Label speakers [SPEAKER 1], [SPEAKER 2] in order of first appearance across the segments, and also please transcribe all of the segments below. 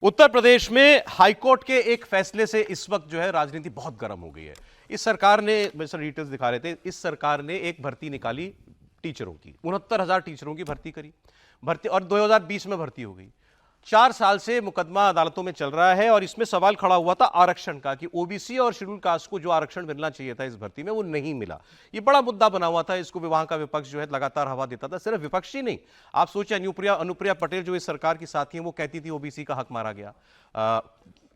[SPEAKER 1] उत्तर प्रदेश में हाईकोर्ट के एक फैसले से इस वक्त जो है राजनीति बहुत गर्म हो गई है। इस सरकार ने, सर डिटेल्स दिखा रहे थे, इस सरकार ने एक भर्ती निकाली टीचरों की, 69,000 टीचरों की भर्ती करी, भर्ती और 2020 में भर्ती हो गई। 4 साल से मुकदमा अदालतों में चल रहा है और इसमें सवाल खड़ा हुआ था आरक्षण का कि ओबीसी और शेड्यूल कास्ट को जो आरक्षण मिलना चाहिए था इस भर्ती में वो नहीं मिला। ये बड़ा मुद्दा बना हुआ था। इसको वहां का विपक्ष जो है लगातार हवा देता था। सिर्फ विपक्ष ही नहीं, आप सोचिए अनुप्रिया पटेल जो इस सरकार की साथी है वो कहती थी ओबीसी का हक मारा गया।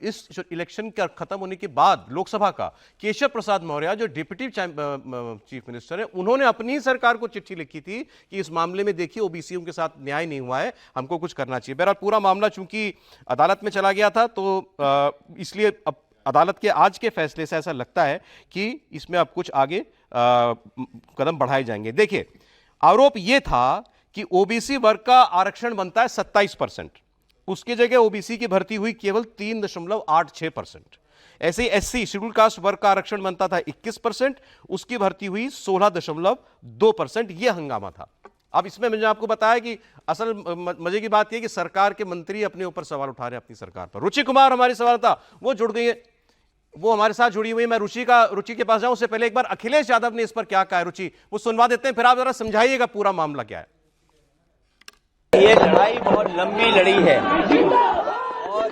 [SPEAKER 1] इस इलेक्शन का खत्म होने के बाद लोकसभा का केशव प्रसाद मौर्य जो डिप्टी चीफ मिनिस्टर है, उन्होंने अपनी ही सरकार को चिट्ठी लिखी थी कि इस मामले में देखिए ओबीसीओं के साथ न्याय नहीं हुआ है, हमको कुछ करना चाहिए। बहरहाल पूरा मामला चूंकि अदालत में चला गया था तो इसलिए अब अदालत के आज के फैसले से ऐसा लगता है कि इसमें अब कुछ आगे कदम बढ़ाए जाएंगे। देखिए, आरोप यह था कि ओबीसी वर्ग का आरक्षण बनता है 27%, उसकी जगह ओबीसी की भर्ती हुई केवल 3.86%। ऐसे ही एससी शेड्यूल कास्ट वर्ग का आरक्षण बनता था 21%, उसकी भर्ती हुई 16.2%। यह हंगामा था। अब इसमें मैंने आपको बताया कि असल मजे की बात यह कि सरकार के मंत्री अपने ऊपर सवाल उठा रहे हैं अपनी सरकार पर। रुचि कुमार हमारी सवाल था, वो जुड़ गई है, वो हमारे साथ जुड़ी हुई है। मैं रुचि के पास जाऊं उससे पहले एक बार अखिलेश यादव ने इस पर क्या कहा है, रुचि वो सुनवा देते हैं, फिर आप जरा समझाइएगा पूरा मामला क्या है।
[SPEAKER 2] ये लड़ाई बहुत लंबी लड़ी है और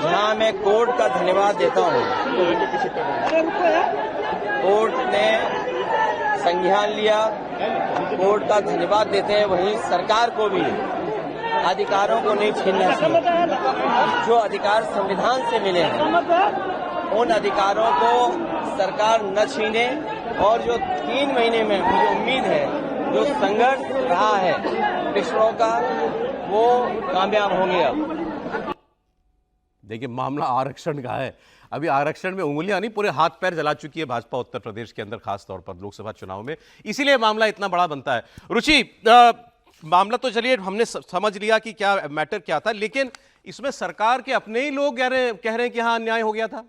[SPEAKER 2] जहां मैं कोर्ट का धन्यवाद देता हूं, कोर्ट ने संज्ञान लिया, कोर्ट का धन्यवाद देते हैं, वहीं सरकार को भी अधिकारों को नहीं छीनना चाहिए। जो अधिकार संविधान से मिले हैं उन अधिकारों को सरकार न छीने और जो 3 महीने में मुझे उम्मीद है जो संघर्ष रहा है पिछड़ों का वो कामयाब होंगे। अब
[SPEAKER 1] देखिए, मामला आरक्षण का है। अभी आरक्षण में उंगलियां नहीं, पूरे हाथ पैर जला चुकी है भाजपा उत्तर प्रदेश के अंदर, खास तौर पर लोकसभा चुनाव में, इसीलिए मामला इतना बड़ा बनता है। रुचि, मामला तो चलिए हमने समझ लिया कि क्या मैटर क्या था, लेकिन इसमें सरकार के अपने ही लोग कह रहे हैं कि हाँ अन्याय हो गया था।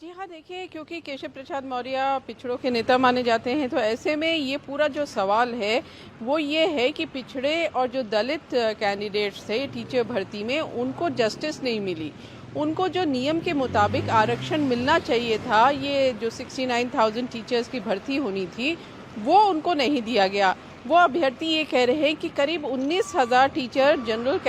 [SPEAKER 3] जी हाँ, देखिए, क्योंकि केशव प्रसाद मौर्य पिछड़ों के नेता माने जाते हैं, तो ऐसे में ये पूरा जो सवाल है वो ये है कि पिछड़े और जो दलित कैंडिडेट्स थे टीचर भर्ती में, उनको जस्टिस नहीं मिली। उनको जो नियम के मुताबिक आरक्षण मिलना चाहिए था, ये जो 69,000 टीचर्स की भर्ती होनी थी, वो उनको नहीं दिया गया। वो अभ्यर्थी ये कह रहे हैं कि करीब 19,000 टीचर जनरल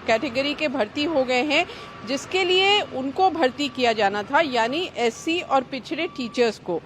[SPEAKER 3] कैटेगरी के भर्ती हो गए हैं, जिसके लिए उनको भर्ती किया जाना था, यानी एससी और पिछड़े टीचर्स को।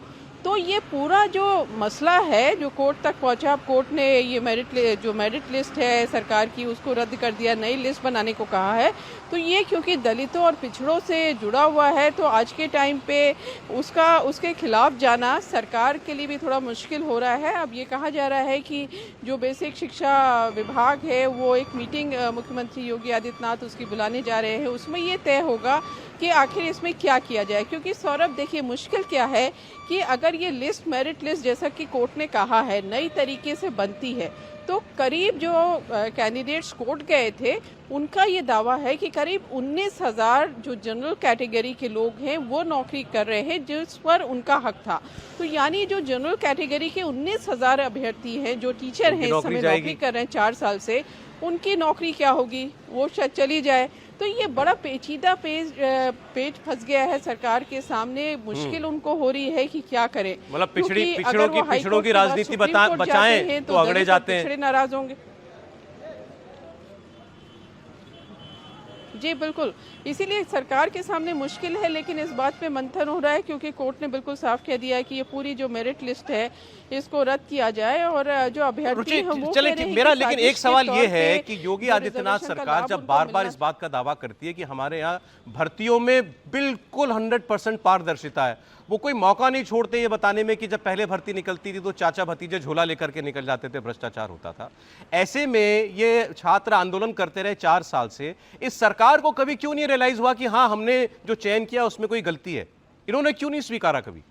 [SPEAKER 3] तो ये पूरा जो मसला है जो कोर्ट तक पहुंचा, अब कोर्ट ने ये मेरिट लिस्ट है सरकार की उसको रद्द कर दिया, नई लिस्ट बनाने को कहा है। तो ये क्योंकि दलितों और पिछड़ों से जुड़ा हुआ है, तो आज के टाइम पे उसके खिलाफ जाना सरकार के लिए भी थोड़ा मुश्किल हो रहा है। अब ये कहा जा रहा है कि जो बेसिक शिक्षा विभाग है वो एक मीटिंग मुख्यमंत्री योगी आदित्यनाथ उसकी बुलाने जा रहे हैं, उसमें ये तय होगा कि आखिर इसमें क्या किया जाए। क्योंकि सौरभ, देखिए, मुश्किल क्या है कि अगर ये लिस्ट मेरिट लिस्ट जैसा कि कोर्ट ने कहा है नई तरीके से बनती है, तो करीब जो कैंडिडेट्स कोर्ट गए थे उनका ये दावा है कि करीब 19,000 जो जनरल कैटेगरी के लोग हैं वो नौकरी कर रहे हैं जिस पर उनका हक था। तो यानी जो जनरल कैटेगरी के 19,000 अभ्यर्थी हैं जो टीचर हैं इस समय नौकरी कर रहे हैं 4 साल से, उनकी नौकरी क्या होगी, वो शायद चली जाए। तो ये बड़ा पेचीदा पेच फंस गया है सरकार के सामने, मुश्किल उनको हो रही है कि क्या करें।
[SPEAKER 1] मतलब पिछड़ों की राजनीति बचाएं तो अगड़े जाते हैं,
[SPEAKER 3] पिछड़े नाराज होंगे। जी बिल्कुल, इसीलिए सरकार के सामने मुश्किल है, लेकिन इस बात पे मंथन हो रहा है क्योंकि कोर्ट ने बिल्कुल साफ कह दिया है कि ये पूरी जो मेरिट लिस्ट है इसको रद्द किया जाए और जो अभ्यर्थी हैं वो
[SPEAKER 1] चले मेरा लेकिन एक सवाल ये है कि योगी आदित्यनाथ सरकार जब बार बार इस बात का दावा करती है कि हमारे यहाँ भर्तियों में बिल्कुल 100% पारदर्शिता है, वो कोई मौका नहीं छोड़ते ये बताने में कि जब पहले भर्ती निकलती थी तो चाचा भतीजे झोला लेकर के निकल जाते थे, भ्रष्टाचार होता था। ऐसे में ये छात्र आंदोलन करते रहे 4 साल से, इस सरकार को कभी क्यों नहीं रियलाइज हुआ कि हाँ हमने जो चयन किया उसमें कोई गलती है? इन्होंने क्यों नहीं स्वीकारा कभी?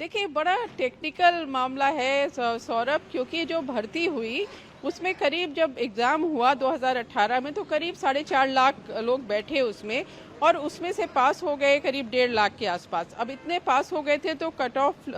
[SPEAKER 3] देखिए, बड़ा टेक्निकल मामला है सौरभ, क्योंकि जो भर्ती हुई उसमें करीब, जब एग्ज़ाम हुआ 2018 में, तो करीब 4.5 लाख लोग बैठे उसमें, और उसमें से पास हो गए करीब 1.5 लाख के आसपास। अब इतने पास हो गए थे तो कट ऑफ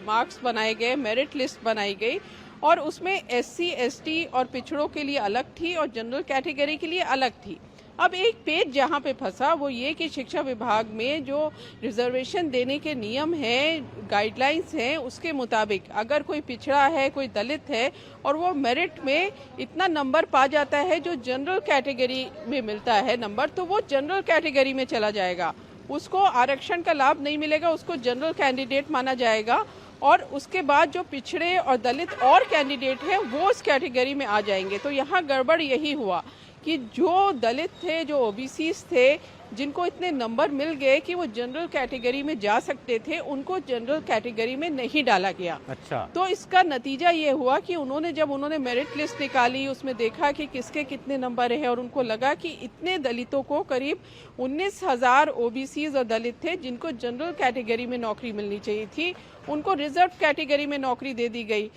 [SPEAKER 3] मार्क्स बनाए गए, मेरिट लिस्ट बनाई गई, और उसमें SC, ST और पिछड़ों के लिए अलग थी और जनरल कैटेगरी के लिए अलग थी। अब एक पेच जहाँ पे फंसा वो ये कि शिक्षा विभाग में जो रिजर्वेशन देने के नियम हैं, गाइडलाइंस हैं, उसके मुताबिक अगर कोई पिछड़ा है, कोई दलित है, और वो मेरिट में इतना नंबर पा जाता है जो जनरल कैटेगरी में मिलता है नंबर, तो वो जनरल कैटेगरी में चला जाएगा, उसको आरक्षण का लाभ नहीं मिलेगा, उसको जनरल कैंडिडेट माना जाएगा। और उसके बाद जो पिछड़े और दलित और कैंडिडेट हैं वो उस कैटेगरी में आ जाएंगे। तो यहाँ गड़बड़ यही हुआ कि जो दलित थे, जो OBCs थे, जिनको इतने नंबर मिल गए कि वो जनरल कैटेगरी में जा सकते थे, उनको जनरल कैटेगरी में नहीं डाला गया।
[SPEAKER 1] अच्छा।
[SPEAKER 3] तो इसका नतीजा ये हुआ कि जब उन्होंने मेरिट लिस्ट निकाली, उसमें देखा कि किसके कितने नंबर है, और उनको लगा कि इतने दलितों को, करीब 19,000 OBCs और दलित थे जिनको जनरल कैटेगरी में नौकरी मिलनी चाहिए थी, उनको रिजर्व कैटेगरी में नौकरी दे दी गई।